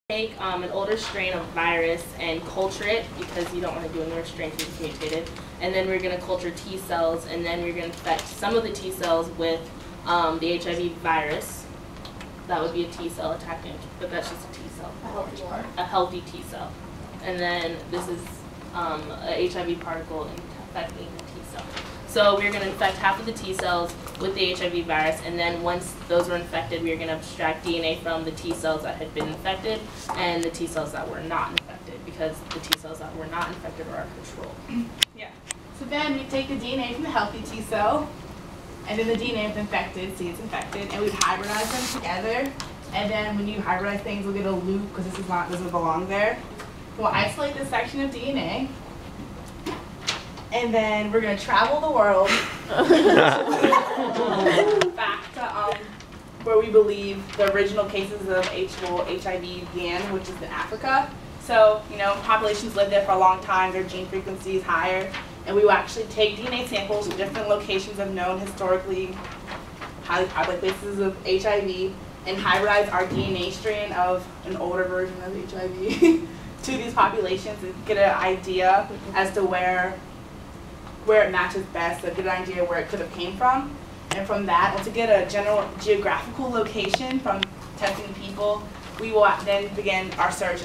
Take an older strain of virus and culture it, because you don't want to do a newer strain because it's mutated. And then we're going to culture T cells, and then we're going to infect some of the T cells with the HIV virus. That would be a T cell attacking, but that's just a T cell. A healthy T cell. And then this is a HIV particle infecting the T cell. So we're going to infect half of the T cells with the HIV virus, and then once those were infected, we are going to abstract DNA from the T cells that had been infected and the T cells that were not infected, because the T cells that were not infected are controlled. Yeah. So then we take the DNA from the healthy T cell, and then the DNA of the infected, see it's infected, and we hybridize them together. And then when you hybridize things, we'll get a loop because this doesn't belong there. We'll isolate this section of DNA. And then we're going to travel the world back to where we believe the original cases of HIV began, which is in Africa. So, you know, populations lived there for a long time, their gene frequency is higher, and we will actually take DNA samples from different locations of known historically highly populated places of HIV and hybridize our DNA strain of an older version of HIV to these populations and get an idea as to where it matches best, so get an idea where it could have came from. And from that, to get a general geographical location from testing people, we will then begin our search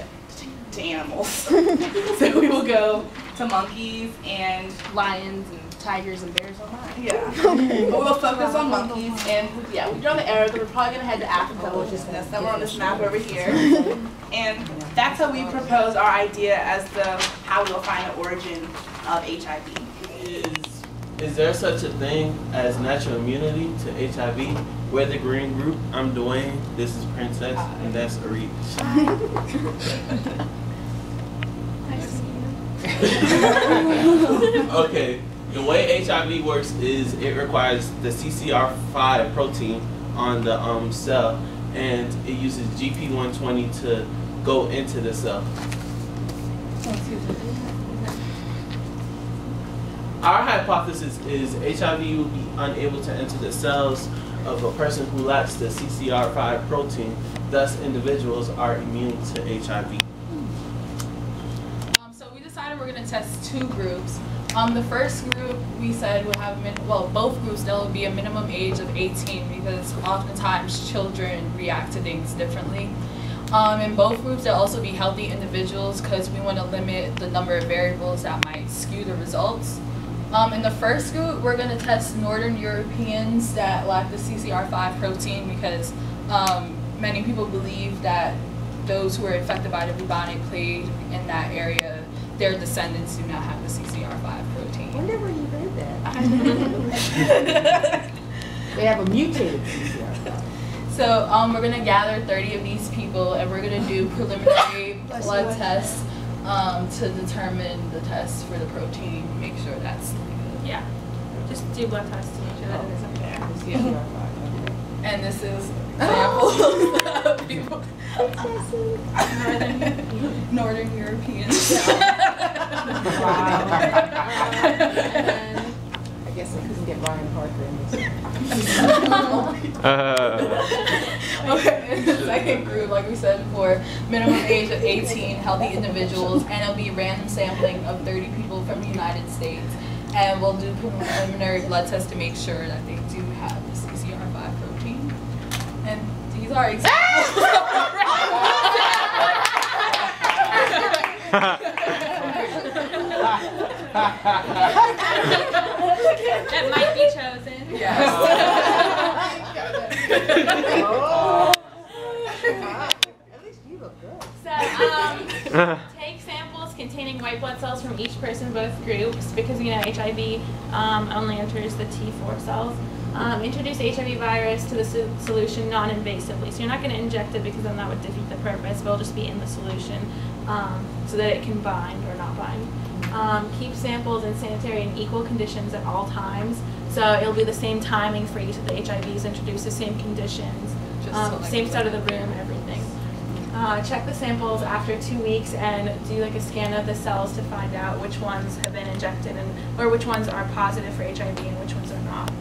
to animals. So we will go to monkeys and Lions and tigers and bears online. yeah. But we'll focus on monkeys, and yeah, we draw the arrow, but we're probably going to head to Africa, which is somewhere on this map over here. And that's how we propose our idea as to how we'll find the origin of HIV. Is there such a thing as natural immunity to HIV? We're the green group. I'm Dwayne. This is Princess, and that's Areed. Okay, the way HIV works is it requires the CCR5 protein on the cell, and it uses GP120 to go into the cell. Our hypothesis is HIV will be unable to enter the cells of a person who lacks the CCR5 protein, thus individuals are immune to HIV. So we decided we're going to test two groups. The first group we said would have, both groups, there will be a minimum age of 18 because oftentimes children react to things differently. In both groups, there'll also be healthy individuals because we want to limit the number of variables that might skew the results. In the first group, we're going to test Northern Europeans that lack the CCR5 protein because many people believe that those who are infected by the bubonic plague in that area, their descendants do not have the CCR5 protein. I wonder where you read that. They have a mutated CCR5. So we're going to gather 30 of these people and we're going to do preliminary blood tests to determine the test for the protein, make sure that's good. Yeah, just do blood tests to make sure that it isn't there. Yeah. And this is samples of people. Northern Europeans. I guess I couldn't get Ryan Parker in this. Okay, in the second group, like we said before, minimum age of 18, healthy individuals, and it'll be random sampling of 30 people from the United States. And we'll do preliminary blood tests to make sure that they do have the CCR5 protein. And these are examples. That might be chosen. Yes. Oh. At least you look good. So, take samples containing white blood cells from each person in both groups, because you know HIV only enters the T4 cells. Introduce HIV virus to the solution non-invasively. So you're not going to inject it because then that would defeat the purpose, but it'll just be in the solution so that it can bind or not bind. Keep samples in sanitary and equal conditions at all times. So it'll be the same timing for each of the HIVs, introduce the same conditions, same side of the room, everything. Check the samples after 2 weeks and do like a scan of the cells to find out which ones have been injected or which ones are positive for HIV and which ones are not.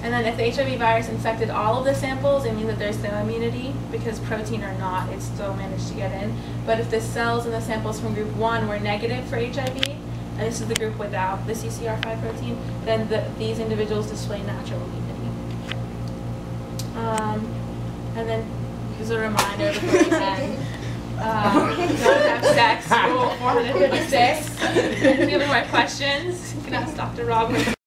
And then if the HIV virus infected all of the samples, it means that there's no immunity because protein or not, it still managed to get in. But if the cells in the samples from group 1 were negative for HIV, and this is the group without the CCR5 protein, then these individuals display natural immunity. And then, as a reminder before we end, don't have sex, rule 456. If you have any more questions, you can ask Dr. Roberts.